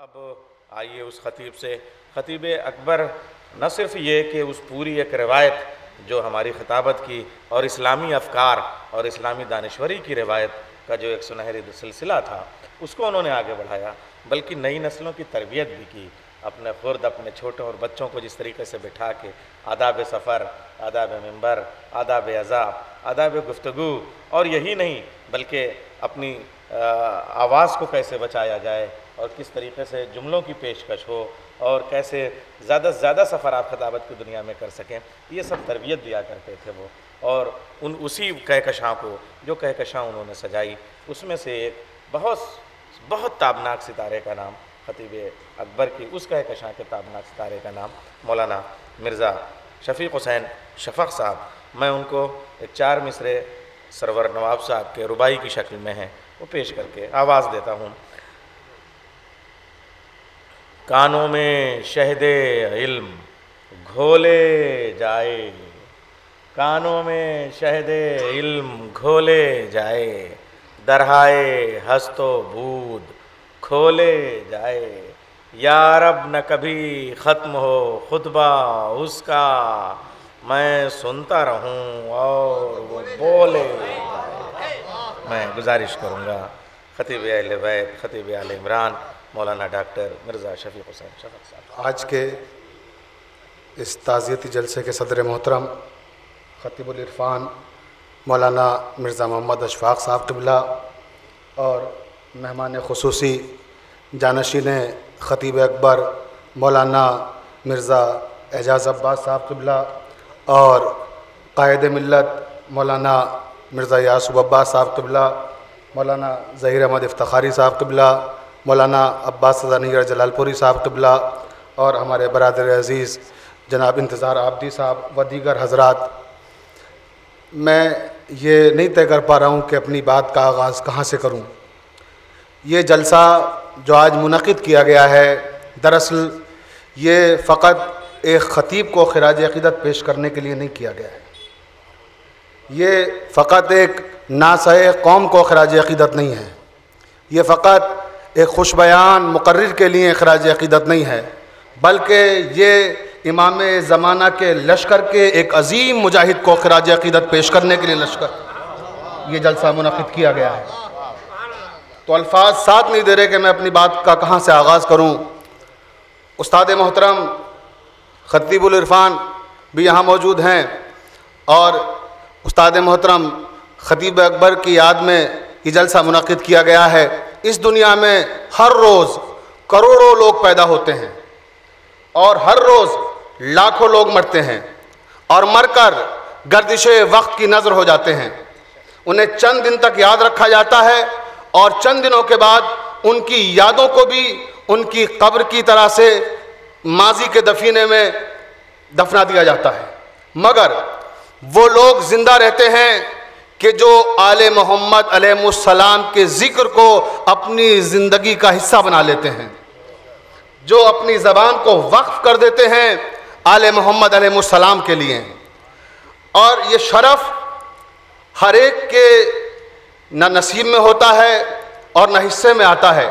अब आइए उस ख़तीब से, ख़तीब अकबर न सिर्फ ये कि उस पूरी एक रवायत जो हमारी ख़िताबत की और इस्लामी अफ़कार और इस्लामी दानिश्वरी की रवायत का जो एक सुनहरी सिलसिला था उसको उन्होंने आगे बढ़ाया, बल्कि नई नस्लों की तरबियत भी की। अपने खुर्द अपने छोटे और बच्चों को जिस तरीके से बिठा के आदाब सफ़र, आदाब मिंबर, आदाब अज़ा, आदाब गुफ्तगू, और यही नहीं बल्कि अपनी आवाज़ को कैसे बचाया जाए और किस तरीके से जुमलों की पेशकश हो और कैसे ज़्यादा से ज़्यादा सफ़र आप खिताबत की दुनिया में कर सकें, ये सब तरबियत दिया करते थे वो। और उसी कहकशां को जो कहकशां उन्होंने सजाई उसमें से एक बहुत ताबनाक सितारे का नाम ख़तीब अकबर की उस कहकशां के ताबनाक सितारे का नाम मौलाना मिर्ज़ा शफ़ीक़ हुसैन शफ़क़ साहब। मैं उनको एक 4 मिसरे सरवर नवाब साहब के रुबाई की शक्ल में हैं वो पेश करके आवाज़ देता हूँ। कानों में शहदे इल्म घोले जाए, कानों में शहदे इल्म घोले जाए, दरहाए हस्तो बूद खोले जाए, या रब न कभी ख़त्म हो खुतबा उसका, मैं सुनता रहूं और वो बोले। मैं गुजारिश करूँगा ख़तीब अहले बैत, ख़तीब आले इमरान मौलाना डॉक्टर मिर्ज़ा शफ़ीक़ हुसैन शफ़क़ साहब। आज के इस ताज़ियती जलसे के सदर मोहतरम ख़तीबुल इरफ़ान मौलाना मिर्ज़ा मोहम्मद अशफ़ाक़ साहब क़िबला और मेहमान ख़ुसूसी जानशीन ख़तीब अकबर मौलाना मिर्ज़ा एजाज़ अब्बास साहब क़िबला और क़ायद मिल्लत मौलाना मिर्ज़ा यासूब अब्बास साहब क़िबला, मौलाना ज़हीर अहमद इफ्तिखारी साहब क़िबला, मौलाना अब्बास ज़नीर जलालपुरी साहब क़िबला और हमारे बरादर अज़ीज़ जनाब इंतज़ार आबदी साहब व दीगर हज़रात। मैं ये नहीं तय कर पा रहा हूँ कि अपनी बात का आगाज़ कहाँ से करूँ। ये जलसा जो आज मुनक़िद किया गया है, दरअसल ये फ़क़त एक ख़तीब को ख़िराज अक़ीदत पेश करने के लिए नहीं किया गया है। ये फ़क़त एक नासह कौम को ख़िराज अक़ीदत नहीं है, ये फ़क़त एक खुश बयान मुक़र्रिर के लिए ख़िराज अक़ीदत नहीं है, बल्कि ये इमाम ज़माना के लश्कर के एक अज़ीम मुजाहिद को ख़िराज अक़ीदत पेश करने के लिए लश्कर ये जलसा मुनक़िद किया गया है। तो अल्फाज साथ नहीं दे रहे कि मैं अपनी बात का कहाँ से आगाज़ करूँ। उस्ताद मोहतरम ख़तीबुल इरफ़ान भी यहाँ मौजूद हैं और उस्ताद मोहतरम ख़तीब अकबर की याद में ये जलसा मुनक़िद किया गया है। इस दुनिया में हर रोज़ करोड़ों लोग पैदा होते हैं और हर रोज़ लाखों लोग मरते हैं और मरकर गर्दिश वक्त की नज़र हो जाते हैं। उन्हें चंद दिन तक याद रखा जाता है और चंद दिनों के बाद उनकी यादों को भी उनकी कब्र की तरह से माजी के दफीने में दफना दिया जाता है, मगर वो लोग ज़िंदा रहते हैं कि जो आले मोहम्मद अलैहिस्सलाम के ज़िक्र को अपनी ज़िंदगी का हिस्सा बना लेते हैं, जो अपनी ज़बान को वक्फ़ कर देते हैं आले मोहम्मद अलैहिस्सलाम के लिए। और ये शरफ़ हर एक के न नसीब में होता है और न हिस्से में आता है।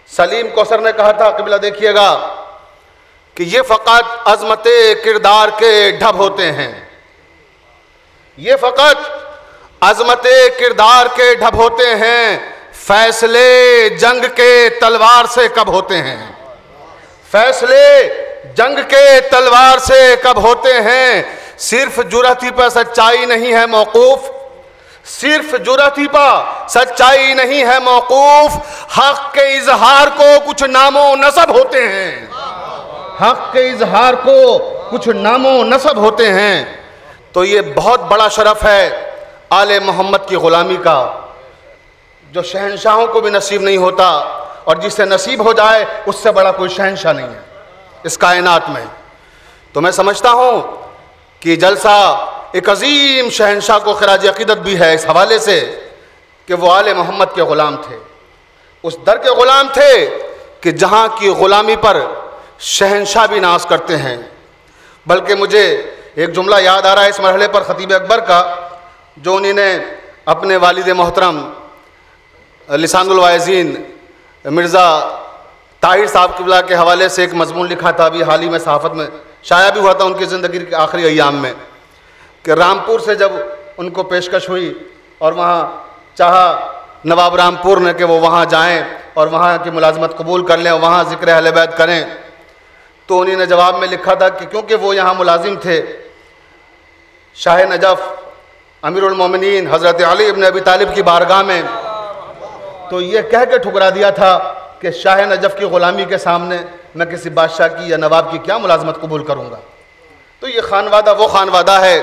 सलीम कौसर ने कहा था, क़िबला देखिएगा, कि ये फ़क़त अज़मते किरदार के ढब होते हैं, ये फ़क़त अज़मते किरदार के ढब होते हैं, फ़ैसले जंग के तलवार से कब होते हैं, फ़ैसले जंग के तलवार से कब होते हैं। सिर्फ जुरहती पर सच्चाई नहीं है मौकूफ़, सिर्फ जुरहती पर सच्चाई नहीं है मौकूफ़, हक़ के इजहार को कुछ नामो नसब होते हैं, हक़ के इजहार को कुछ नामो नसब होते हैं। तो ये बहुत बड़ा शरफ़ है आले मोहम्मद की ग़ुलामी का, जो शहनशाहों को भी नसीब नहीं होता और जिसे नसीब हो जाए उससे बड़ा कोई शहनशाह नहीं है इस कायनात में। तो मैं समझता हूँ कि जलसा एक अज़ीम शहनशाह को ख़िराज अक़ीदत भी है इस हवाले से कि वो आले मोहम्मद के ग़ुलाम थे, उस दर के ग़ुलाम थे कि जहाँ की ग़ुलामी पर शहनशाह भी नाज करते हैं। बल्कि मुझे एक जुमला याद आ रहा है इस मरहले पर ख़तीब अकबर का, जो उन्होंने अपने वालिद मोहतरम लिसानुल वाइज़ीन मिर्ज़ा ताहिर साहब क़िबला के हवाले से एक मजमून लिखा था, अभी हाल ही में सहाफ़त में शाया भी हुआ था उनकी ज़िंदगी के आखिरी अय्याम में, कि रामपुर से जब उनको पेशकश हुई और वहाँ चाहा नवाब रामपुर ने कि वो वहाँ जाएं और वहाँ की मुलाजमत कबूल कर लें और वहाँ ज़िक्र अहले बैत करें, तो उन्हीं ने जवाब में लिखा था कि क्योंकि वो यहाँ मुलाजिम थे शाह नजफ़ अमीरुल मोमिनीन हज़रत अली इब्न अबी तालिब की बारगाह में, तो ये कह के ठुकरा दिया था कि शाह नजफ़ की ग़ुलामी के सामने मैं किसी बादशाह की या नवाब की क्या मुलाजमत कबूल करूँगा। तो ये खानवादा वो खानवादा है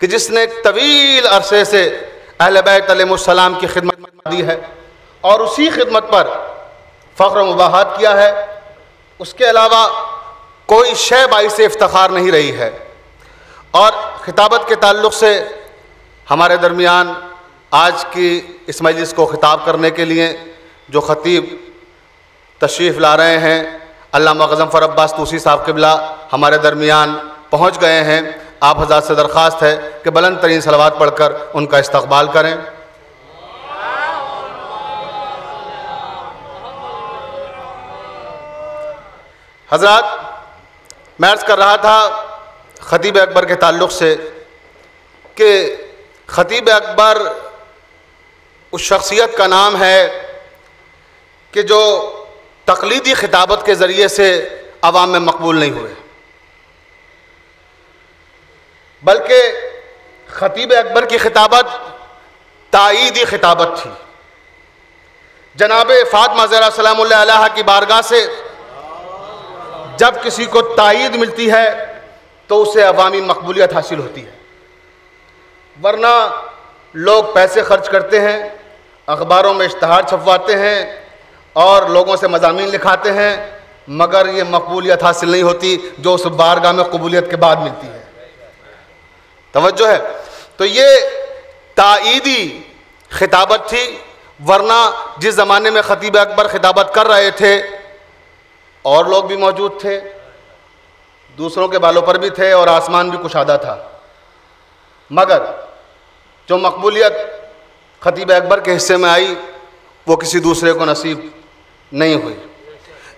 कि जिसने एक तवील अरसे से अहले बैत अलैहिमुस्सलाम की खिदमत दी है और उसी खिदमत पर फ़ख्र मुबाहत किया है। उसके अलावा कोई शय बाइस इफ्तिखार नहीं रही है। और खिताबत के ताल्लुक़ से हमारे दरमियान आज की इस मजलिस को ख़िताब करने के लिए जो ख़तीब तशरीफ़ ला रहे हैं अल्लामा ग़ज़नफ़र अब्बास तूसी साहब क़िबला हमारे दरमियान पहुँच गए हैं। आप हज़रात से दरख्वास्त है कि बुलंद तरीन सलवात पढ़कर उनका इस्तक़बाल करें। हज़रात, मैं अर्ज़ कर रहा था ख़तीब अकबर के ताल्लुक़ से कि ख़तीब अकबर उस शख्सियत का नाम है कि जो तक़लीदी ख़िताबत के ज़रिए से अवाम में मकबूल नहीं हुए, बल्कि ख़तीब अकबर की ख़िताबत ताईदी ख़िताबत थी। जनाब फ़ातिमा ज़हरा सलामुल्लाह अलैहा की बारगाह से जब किसी को ताईद मिलती है तो उसे अवामी मकबूलियत हासिल होती है, वरना लोग पैसे खर्च करते हैं, अखबारों में इश्तहार छपवाते हैं और लोगों से मज़ामीन लिखाते हैं, मगर ये मकबूलियत हासिल नहीं होती जो उस बारगाह में कबूलियत के बाद मिलती है। तवज्जो है। तो ये ताईदी खिताबत थी, वरना जिस ज़माने में ख़तीब अकबर खिताबत कर रहे थे और लोग भी मौजूद थे, दूसरों के बालों पर भी थे और आसमान भी कुशादा था, मगर जो मकबूलियत ख़तीब अकबर के हिस्से में आई वो किसी दूसरे को नसीब नहीं हुई।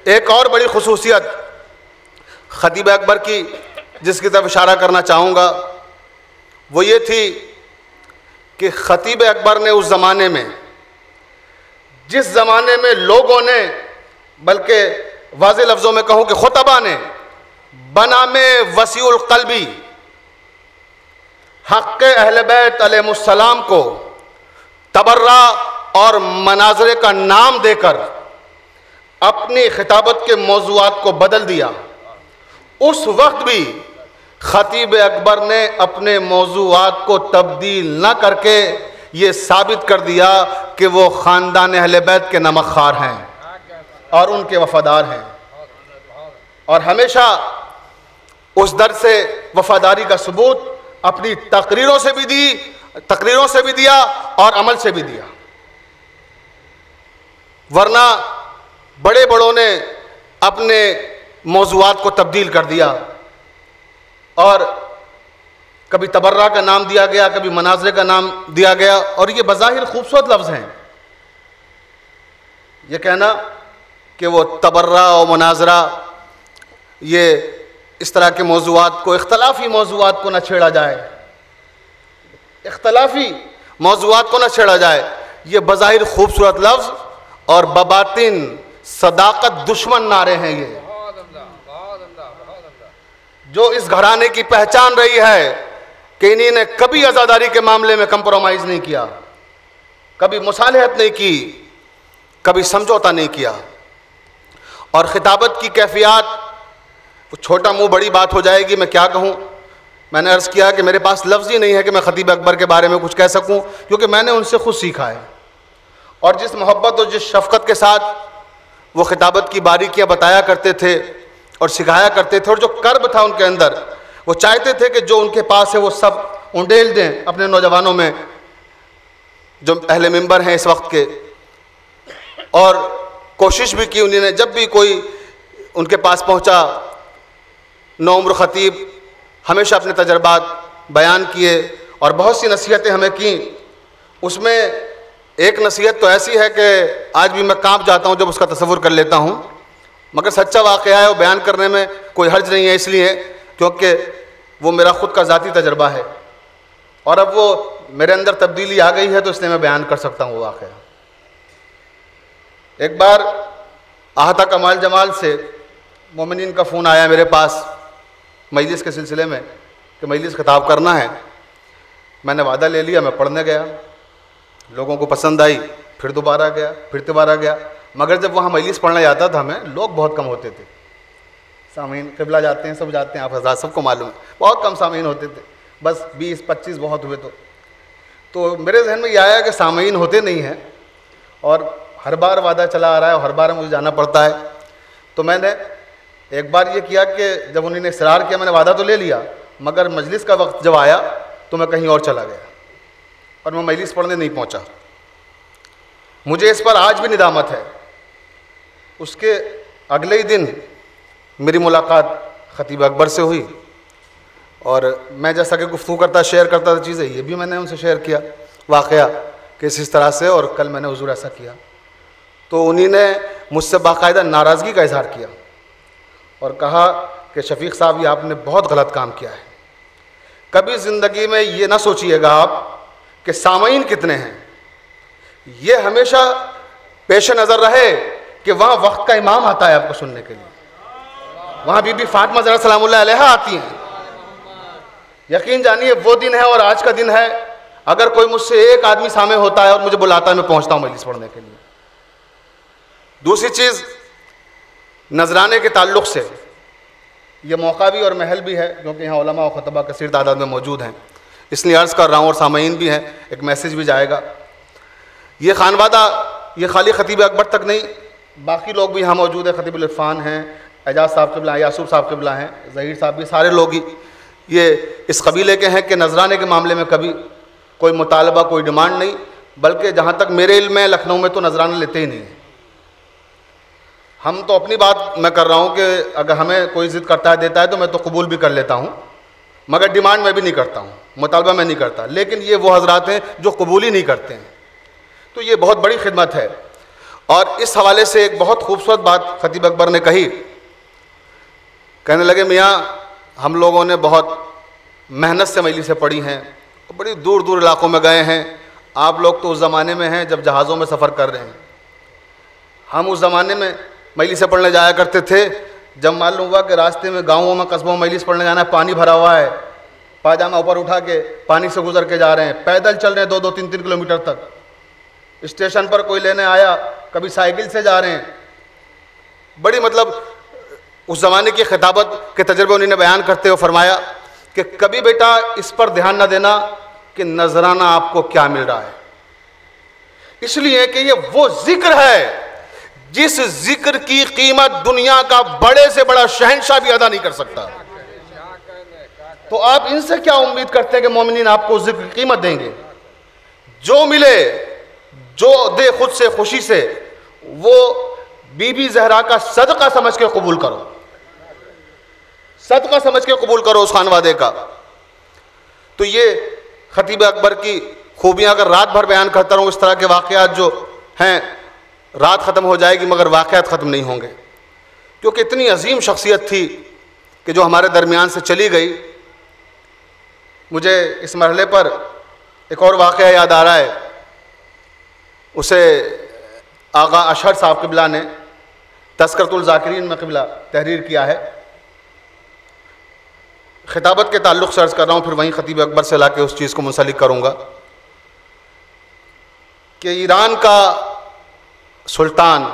एक और बड़ी खुसूसियत ख़तीब अकबर की जिसकी तरफ इशारा करना चाहूँगा वो ये थी कि ख़तीब अकबर ने उस ज़माने में, जिस ज़माने में लोगों ने, बल्कि वाज़े लफ्ज़ों में कहूँ कि खुतबा ने बनामे वसीउल क़ल्बी हक़ अहले बैत अलैहिमुस्सलाम को तबर्रा और मनाज़रे का नाम देकर अपनी खिताबत के मौज़ूआत को बदल दिया, उस वक्त भी ख़तीब अकबर ने अपने मौज़ूआत को तब्दील न करके ये साबित कर दिया कि वो ख़ानदान अहले बैत के नमकखार हैं और उनके वफ़ादार हैं, और हमेशा उस दर से वफ़ादारी का सबूत अपनी तकरीरों से भी दिया और अमल से भी दिया। वरना बड़े बड़ों ने अपने मौज़ूआत को तब्दील कर दिया और कभी तबर्रा का नाम दिया गया, कभी मनाज़रे का नाम दिया गया, और ये बज़ाहिर खूबसूरत लफ्ज़ हैं। ये कहना कि वो तबर्रा और मनाज़रा, ये इस तरह के मौज़ूआत को, इख्तलाफी मौज़ूआत को न छेड़ा जाए, इख्तलाफी मौज़ूआत को न छेड़ा जाए, ये बज़ाहिर खूबसूरत लफ्ज़ और बबातिन सदाकत दुश्मन नारे हैं। ये जो इस घराने की पहचान रही है कि इन्हीं ने कभी आज़ादारी के मामले में कंप्रोमाइज़ नहीं किया, कभी मुसालहत नहीं की, कभी समझौता नहीं किया। और ख़िताबत की कैफियत, छोटा मुँह बड़ी बात हो जाएगी, मैं क्या कहूँ। मैंने अर्ज़ किया कि मेरे पास लफ्ज़ ही नहीं है कि मैं ख़तीब अकबर के बारे में कुछ कह सकूँ, क्योंकि मैंने उनसे खुद सीखा है। और जिस मोहब्बत और जिस शफ़क़त के साथ वो ख़िताबत की बारीकियाँ बताया करते थे और सिखाया करते थे, और जो कर्ब था उनके अंदर, वो चाहते थे कि जो उनके पास है वो सब उंडेल दें अपने नौजवानों में जो अहले मिंबर हैं इस वक्त के। और कोशिश भी की उन्होंने, जब भी कोई उनके पास पहुंचा, नौउम्र ख़तीब हमेशा अपने तजर्बात बयान किए और बहुत सी नसीहतें हमें की। उसमें एक नसीहत तो ऐसी है कि आज भी मैं कांप जाता हूँ जब उसका तसव्वुर कर लेता हूँ मगर सच्चा वाक़या है और बयान करने में कोई हर्ज नहीं है, इसलिए क्योंकि वो मेरा ख़ुद का ज़ाती तजर्बा है और अब वो मेरे अंदर तब्दीली आ गई है, तो इसलिए मैं बयान कर सकता हूँ वो वाक़या। एक बार आहता कमाल जमाल से मोमिनीन का फ़ोन आया मेरे पास मजलिस के सिलसिले में कि मजलिस खिताब करना है। मैंने वादा ले लिया, मैं पढ़ने गया, लोगों को पसंद आई, फिर दोबारा गया, फिर दोबारा गया। मगर जब वहाँ मजलिस पढ़ने जाता था मैं, लोग बहुत कम होते थे। सामीन क़िबला जाते हैं, सब जाते हैं, आप हज़रात सबको मालूम है, बहुत कम सामीन होते थे, बस 20-25 बहुत हुए। तो मेरे जहन में ये आया कि सामीन होते नहीं हैं और हर बार वादा चला आ रहा है और हर बार मुझे जाना पड़ता है। तो मैंने एक बार ये किया कि जब उन्होंने इसरार किया, मैंने वादा तो ले लिया, मगर मजलिस का वक्त जब आया तो मैं कहीं और चला गया और मैं मजलिस पढ़ने नहीं पहुंचा। मुझे इस पर आज भी निदामत है। उसके अगले ही दिन मेरी मुलाकात ख़तीब अकबर से हुई और मैं जैसा कि गुफ्तगू करता शेयर करता था चीज़ें, ये भी मैंने उनसे शेयर किया वाक़या कि इस तरह से, और कल मैंने हुज़ूर ऐसा किया। तो उन्हीं ने मुझसे बाकायदा नाराज़गी का इजहार किया और कहा कि शफ़ीक़ साहब, ये आपने बहुत गलत काम किया है। कभी ज़िंदगी में ये ना सोचिएगा आप कि सामीन कितने हैं, ये हमेशा पेश नज़र रहे कि वहाँ वक्त का इमाम आता है आपको सुनने के लिए, वहाँ बीबी फातिमा ज़हरा सलामुल्लाह अलैहा आती हैं। यकीन जानिए वो दिन है और आज का दिन है। अगर कोई मुझसे एक आदमी सामने होता है और मुझे बुलाता है, मैं पहुँचता हूँ मजलिस पढ़ने के लिए। दूसरी चीज़, नजराने के ताल्लुक़ से ये मौका भी और महल भी है क्योंकि यहाँ उलमा और ख़ुतबा कसीर तादाद में मौजूद हैं, इसलिए अर्ज़ कर रहा हूँ, और सामीन भी हैं, एक मैसेज भी जाएगा। ये खानवादा ये खाली ख़तीब अकबर तक नहीं, बाकी लोग भी यहाँ मौजूद हैं। ख़तीबुल इरफ़ान हैं, एजाज़ साहब क़िबला हैं, यासूब साहब क़िबला हैं, ज़हीर साहब भी, सारे लोग ही ये इस कबीले के हैं कि नजराने के मामले में कभी कोई मुतालबा, कोई डिमांड नहीं, बल्कि जहाँ तक मेरे इल्म में लखनऊ में तो नजराना लेते ही नहीं हैं। हम तो अपनी बात मैं कर रहा हूँ कि अगर हमें कोई ज़िद करता है, देता है, तो मैं तो कबूल भी कर लेता हूँ, मगर डिमांड मैं भी नहीं करता हूँ, मुतालबा मैं नहीं करता। लेकिन ये वो हजरात हैं जो कबूल ही नहीं करते हैं, तो ये बहुत बड़ी खिदमत है। और इस हवाले से एक बहुत खूबसूरत बात ख़तीब अकबर ने कही, कहने लगे, मियाँ हम लोगों ने बहुत मेहनत से मजलिसें पढ़ी हैं, बड़ी दूर दूर इलाक़ों में गए हैं। आप लोग तो उस ज़माने में हैं जब जहाज़ों में सफ़र कर रहे हैं, हम उस ज़माने में मजलिसें पढ़ने जाया करते थे जब मालूम हुआ कि रास्ते में गाँवों में कस्बों में मजलिस पढ़ने जाना है, पानी भरा हुआ है, पायजामा ऊपर उठा के पानी से गुजर के जा रहे हैं, पैदल चल रहे हैं 2-2, 3-3 किलोमीटर तक। स्टेशन पर कोई लेने आया, कभी साइकिल से जा रहे हैं। बड़ी मतलब उस ज़माने की खिताबत के तजर्बे उन्होंने बयान करते हुए फरमाया कि कभी बेटा इस पर ध्यान न देना कि नजराना आपको क्या मिल रहा है, इसलिए कि ये वो जिक्र है जिस जिक्र की कीमत दुनिया का बड़े से बड़ा शहंशाह भी अदा नहीं कर सकता। तो आप इनसे क्या उम्मीद करते हैं कि मोमिनीन आपको जिक्र की कीमत देंगे? जो मिले, जो दे खुद से खुशी से, वो बीबी ज़हरा का सदका समझ के कबूल करो, सदका समझ के कबूल करो उस खानवादे का। तो ये ख़तीब अकबर की खूबियाँ अगर रात भर बयान करता रहूँ, इस तरह के वाक़यात जो हैं, रात ख़त्म हो जाएगी मगर वाक़यात ख़त्म नहीं होंगे, क्योंकि इतनी अजीम शख्सियत थी कि जो हमारे दरमियान से चली गई। मुझे इस मरहले पर एक और वाक़या याद आ रहा है, उसे आगा अशहर साहब क़िबला ने तज़किरतुल ज़ाकिरीन में क़िबला तहरीर किया है। खिताबत के ताल्लुक़ से अर्ज़ कर रहा हूँ, फिर वहीं ख़तीब अकबर से ला के उस चीज़ को मुंसलिक करूँगा कि ईरान का सुल्तान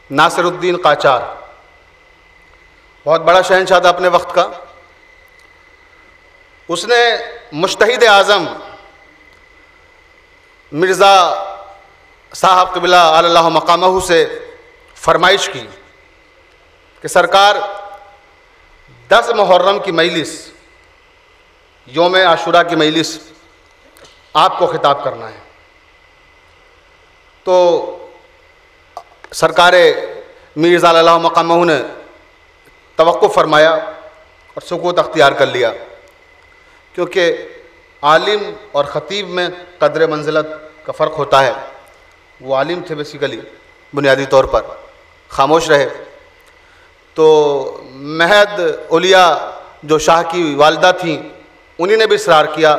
नासिरुद्दीन क़ाचार बहुत बड़ा शहंशाह था अपने वक्त का। उसने मुश्तहिद आज़म मिर्ज़ा साहब क़िबला अल्लाह मकामहू से फरमाइश की कि सरकार 10 मुहर्रम की मजलिस, योम आशुरा की मजलिस आपको खिताब करना है। तो सरकार मिर्ज़ा अल्लाह मकामहू ने तवक्कुफ़ फरमाया और सुकूत अख्तियार कर लिया, क्योंकि आलिम और ख़तीब में क़द्र मंज़िलत का फ़र्क होता है। वो आलिम थे बेसिकली, बुनियादी तौर पर खामोश रहे, तो महद उलिया जो शाह की वालिदा थीं, उन्हीं ने भी इसरार किया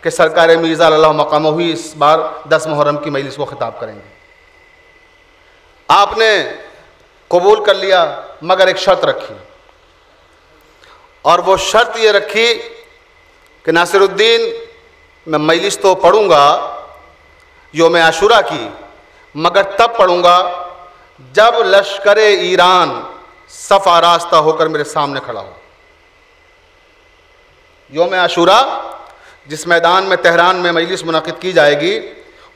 कि सरकार मिर्ज़ा अल्लाह मकाम हुई इस बार 10 मुहर्रम की मजलिस को ख़िताब करेंगे। आपने कबूल कर लिया, मगर एक शर्त रखी, और वो शर्त ये रखी कि नासिरुद्दीन, मैं मजलिस तो पढ़ूँगा योम आशूरा की, मगर तब पढ़ूँगा जब लश्कर ईरान सफ़ आरास्ता होकर मेरे सामने खड़ा हो। योम आशूरा जिस मैदान में तेहरान में मजलिस मुनाकिद की जाएगी,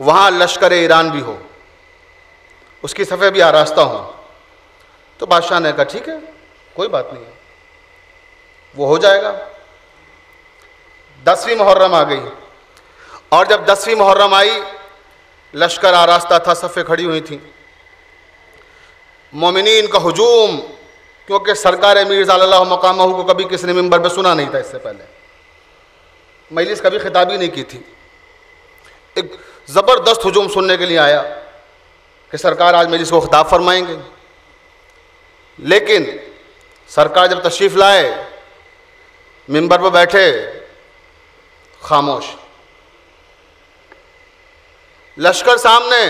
वहाँ लश्कर ईरान भी हो, उसकी सफ़े भी आरास्ता हो। तो बादशाह ने कहा ठीक है, कोई बात नहीं है, वो हो जाएगा। 10वीं मुहर्रम आ गई, और जब 10वीं मुहर्रम आई, लश्कर आरास्ता था, सफ़े खड़ी हुई थी। मोमिनीन का हुजूम, क्योंकि सरकार मिर्ज़ा अल्लाह मकामहू को कभी किसी ने मिंबर पे सुना नहीं था, इससे पहले मजलिस कभी खिताबी नहीं की थी। एक ज़बरदस्त हुजूम सुनने के लिए आया कि सरकार आज मजलिस को खिताब फरमाएंगे। लेकिन सरकार जब तशरीफ़ लाए, मिंबर पर बैठे, खामोश। लश्कर सामने,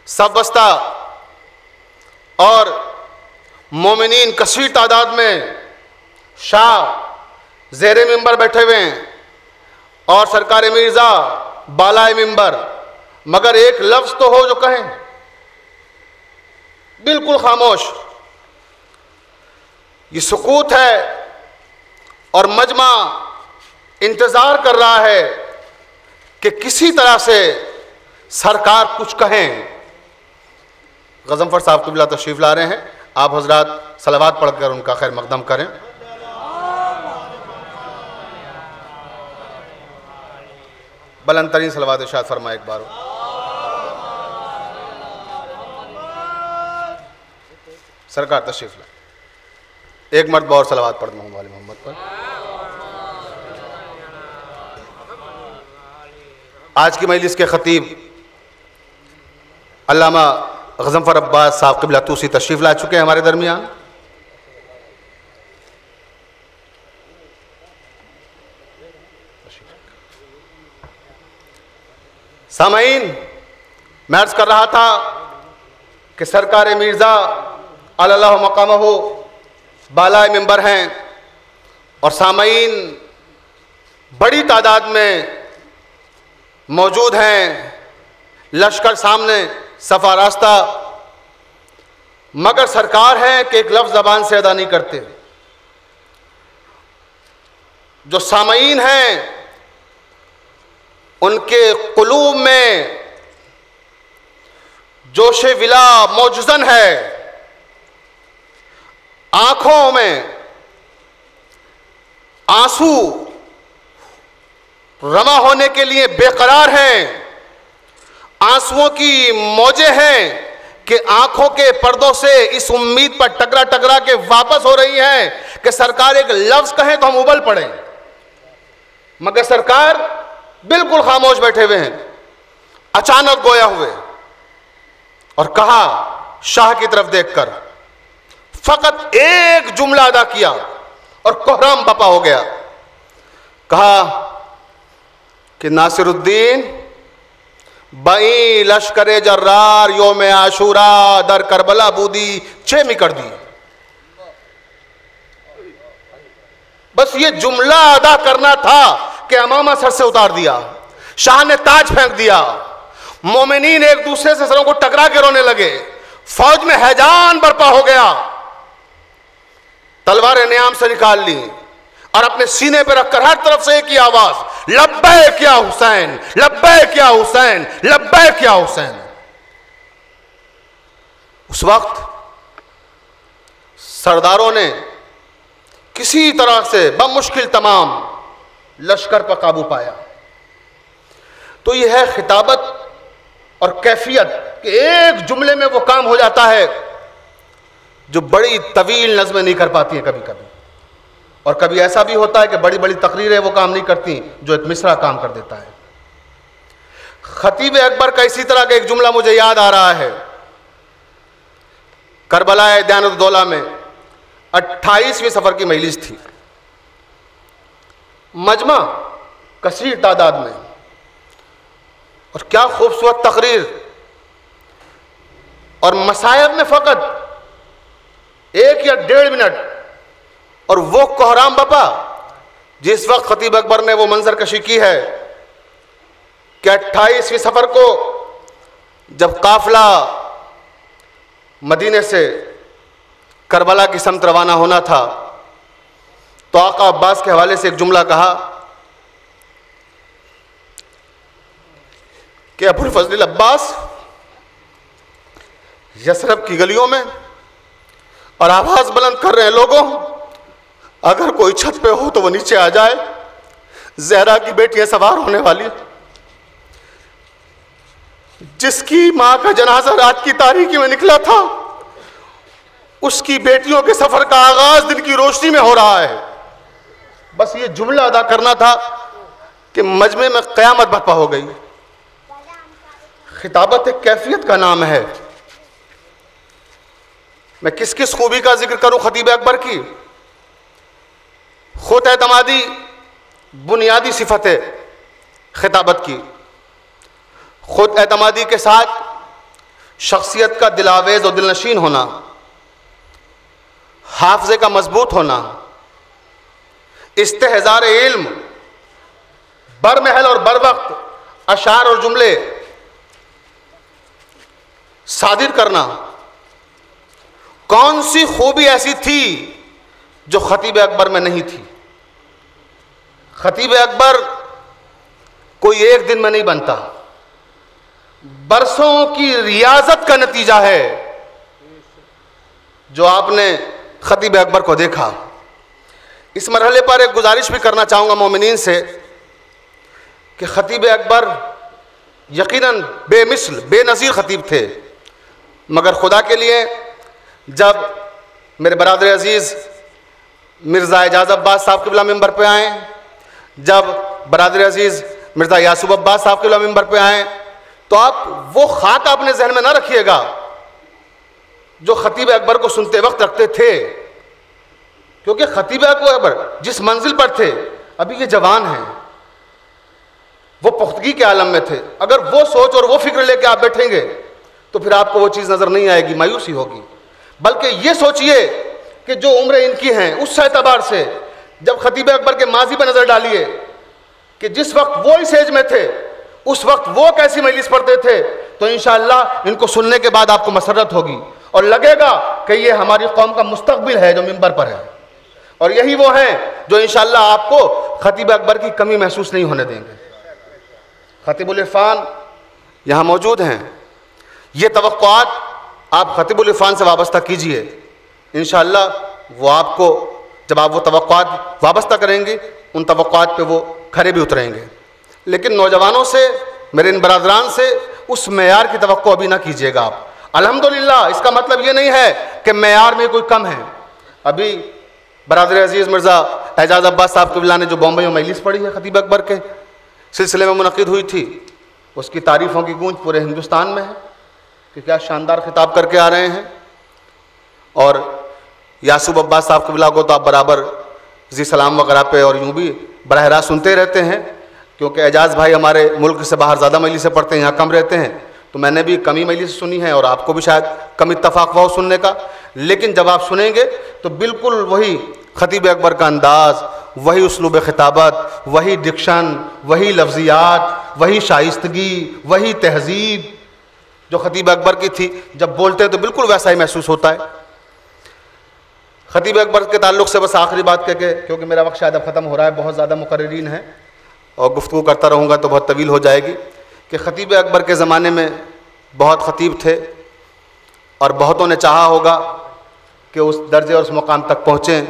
सब बस्ता, और मोमिनीन कसीर तादाद में, शाह ज़ेरे मिंबर बैठे हुए हैं, और सरकार मिर्ज़ा बालाए मिंबर, मगर एक लफ्ज़ तो हो जो कहें। बिल्कुल खामोश। ये सुकूत है, और मजमा इंतज़ार कर रहा है कि किसी तरह से सरकार कुछ कहें। गज़नफ़र साहब क़िबला तशरीफ़ ला रहे हैं, आप हज़रात सलावत पढ़कर उनका खैर मक़दम करें। बुलंद तरीन सलावत इरशाद फरमाए एक बार। सरकार तशरीफ़ लाए, एक मर्तबा और सलावत पढ़ दूँ वाले मोहम्मद पर। आज की मजलिस के ख़तीब अल्लामा गज़नफ़र अब्बास साहब क़िबला तूसी तशरीफ़ ला चुके हैं हमारे दरमियान। सामाईन, मैं अर्ज़ कर रहा था कि सरकार मिर्ज़ा अल्लाह मकामहू बालाए मिंबर हैं, और सामाईन बड़ी तादाद में मौजूद हैं, लश्कर सामने, सफ़ा रास्ता, मगर सरकार है कि एक लफ्ज़ ज़बान से अदा नहीं करते। जो सामाईन हैं, उनके क़ुलूब में जोश विला मौजूज़न है, आँखों में आंसू रमा होने के लिए बेकरार हैं, आंसुओं की मौजें हैं कि आंखों के पर्दों से इस उम्मीद पर टकरा टकरा के वापस हो रही हैं कि सरकार एक लफ्ज़ कहे तो हम उबल पड़े, मगर सरकार बिल्कुल खामोश बैठे हुए हैं। अचानक गोया हुए और कहा, शाह की तरफ देखकर फकत एक जुमला अदा किया और कोहराम बपा हो गया। कहा कि नासिरुद्दीन बई लश्कर जर्रार योम आशूरा दर करबला बूदी छेमी कर दी। बस ये जुमला अदा करना था कि अमामा सर से उतार दिया, शाह ने ताज फेंक दिया, मोमिनीन एक दूसरे से सरों को टकरा के रोने लगे, फौज में हैजान बर्पा हो गया, तलवारें नियाम से निकाल ली और अपने सीने पर रखकर हर तरफ से एक ही आवाज, लब्बैक या हुसैन, लब्बैक या हुसैन, लब्बैक या हुसैन। उस वक्त सरदारों ने किसी तरह से बमुश्किल तमाम लश्कर पर काबू पाया। तो यह है खिताबत और कैफियत कि एक जुमले में वो काम हो जाता है जो बड़ी तवील नज़में नहीं कर पाती हैं कभी कभी, और कभी ऐसा भी होता है कि बड़ी बड़ी तकरीरें वो काम नहीं करती जो एक मिसरा काम कर देता है। खतीब अकबर का इसी तरह का एक जुमला मुझे याद आ रहा है। करबला दयानुद्दौला में 28वीं सफ़र की मजलिस थी। मजमा कसीर तादाद में, और क्या खूबसूरत तकरीर, और मसायब में फ़कत 1 या 1.5 मिनट। और वो कोहराम बपा जिस वक्त खतीब अकबर ने वो मंजर कशी की है कि 28वीं सफ़र को जब काफिला मदीने से करबला की समत रवाना होना था, तो आका अब्बास के हवाले से एक जुमला कहा कि अबुल फजल अब्बास यसरब की गलियों में और आवाज़ बुलंद कर रहे हैं, लोगों अगर कोई छत पे हो तो वो नीचे आ जाए, ज़हरा की बेटियां सवार होने वाली। जिसकी माँ का जनाजा रात की तारीकी में निकला था, उसकी बेटियों के सफ़र का आगाज दिन की रोशनी में हो रहा है। बस ये जुमला अदा करना था कि मजमे में क़यामत बर्पा हो गई। खिताबत एक कैफियत का नाम है। मैं किस किस खूबी का जिक्र करूं खतीब अकबर की? खुद एतमादी बुनियादी सिफत है खिताबत की। खुद एतमादी के साथ शख्सियत का दिलावेज और दिलनशीन होना, हाफजे का मजबूत होना, इस्तेहज़ार इल्म, बरमहल और बर वक्त अशार और जुमले सादिर करना। कौन सी खूबी ऐसी थी जो खतीब अकबर में नहीं थी? खतीब अकबर कोई एक दिन में नहीं बनता, बरसों की रियाजत का नतीजा है जो आपने खतीब अकबर को देखा। इस मरहले पर एक गुजारिश भी करना चाहूँगा मोमिनीन से कि खतीब अकबर यकीनन बेमिसल बेनज़ीर खतीब थे, मगर खुदा के लिए जब मेरे बरादर अजीज़ मिर्ज़ा एजाज़ अब्बास साहब क़िबला मिंबर पे आए, जब बरादर अजीज़ मिर्ज़ा यासूब अब्बास साहब क़िबला मिंबर पे आए, तो आप वो खाक अपने जहन में ना रखिएगा जो खतीब अकबर को सुनते वक्त रखते थे, क्योंकि खतीब अकबर जिस मंजिल पर थे, अभी ये जवान हैं, वो पुख्तगी के आलम में थे। अगर वो सोच और वो फिक्र लेके आप बैठेंगे तो फिर आपको वो चीज़ नज़र नहीं आएगी, मायूसी होगी। बल्कि ये सोचिए कि जो उम्र इनकी हैं उस एतबार से जब खतीब अकबर के माजी पर नज़र डालिए कि जिस वक्त वो इस एज में थे, उस वक्त वो कैसी मजलिस पढ़ते थे, तो इंशाअल्लाह इनको सुनने के बाद आपको मसरत होगी और लगेगा कि ये हमारी कौम का मुस्तकबिल है जो मिंबर पर है, और यही वो हैं जो इंशाअल्लाह आपको खतीब अकबर की कमी महसूस नहीं होने देंगे। खतीबुल इरफान यहाँ मौजूद हैं। ये तवक्कुआत आप खतीबुल इरफान से वाबस्ता कीजिए, इंशाअल्लाह वो आपको, जब आप वो तवक्कुआत वाबस्ता करेंगे, उन तवक्कुआत पे वो खरे भी उतरेंगे। लेकिन नौजवानों से, मेरे इन बरादरान से उस मेयार की तवक्को अभी ना कीजिएगा आप। अल्हम्दुलिल्लाह, इसका मतलब ये नहीं है कि मेयार में कोई कम है। अभी बरादर अजीज़ मिर्ज़ा एजाज़ अब्बास साहब क़िबला ने जो बॉम्बे में मजलिस पढ़ी है खतीब अकबर के सिलसिले में मुनक़िद हुई थी, उसकी तारीफ़ों की गूंज पूरे हिंदुस्तान में है कि क्या शानदार खिताब करके आ रहे हैं। और यासूब अब्बास साहब क़िबला को तो आप बराबर जी सलाम वगैरह पे और यूँ भी बराह रास्त सुनते रहते हैं, क्योंकि एजाज़ भाई हमारे मुल्क से बाहर ज़्यादा मजलिसें पढ़ते हैं, यहाँ कम रहते हैं, तो मैंने भी कम ही मजलिस सुनी है और आपको भी शायद कम इत्तफ़ाक़ हुआ सुनने का। लेकिन जब आप सुनेंगे तो बिल्कुल वही खतीब अकबर का अंदाज़, वही उसलूब खिताबत, वही डिक्शन, वही लफ्ज़ियात, वही शाइस्तगी, वही तहज़ीब जो खतीब अकबर की थी, जब बोलते हैं तो बिल्कुल वैसा ही महसूस होता है। खतीब अकबर के ताल्लुक़ से बस आखिरी बात कह के, क्योंकि मेरा वक्त शायद अब ख़त्म हो रहा है, बहुत ज़्यादा मुकर्रिरीन हैं और गुफ्तगू करता रहूँगा तो बहुत तवील हो जाएगी, कि खतीब अकबर के ज़माने में बहुत खतीब थे और बहुतों ने चाहा होगा कि उस दर्जे और उस मुकाम तक पहुँचें,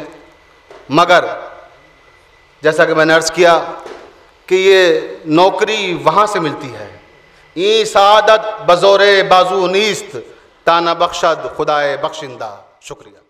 मगर जैसा कि मैंने अर्ज़ किया कि ये नौकरी वहाँ से मिलती है, ई सादत बज़ोरे बाजू नीस्त ताना बख्शद खुदाए बख्शिंदा। शुक्रिया।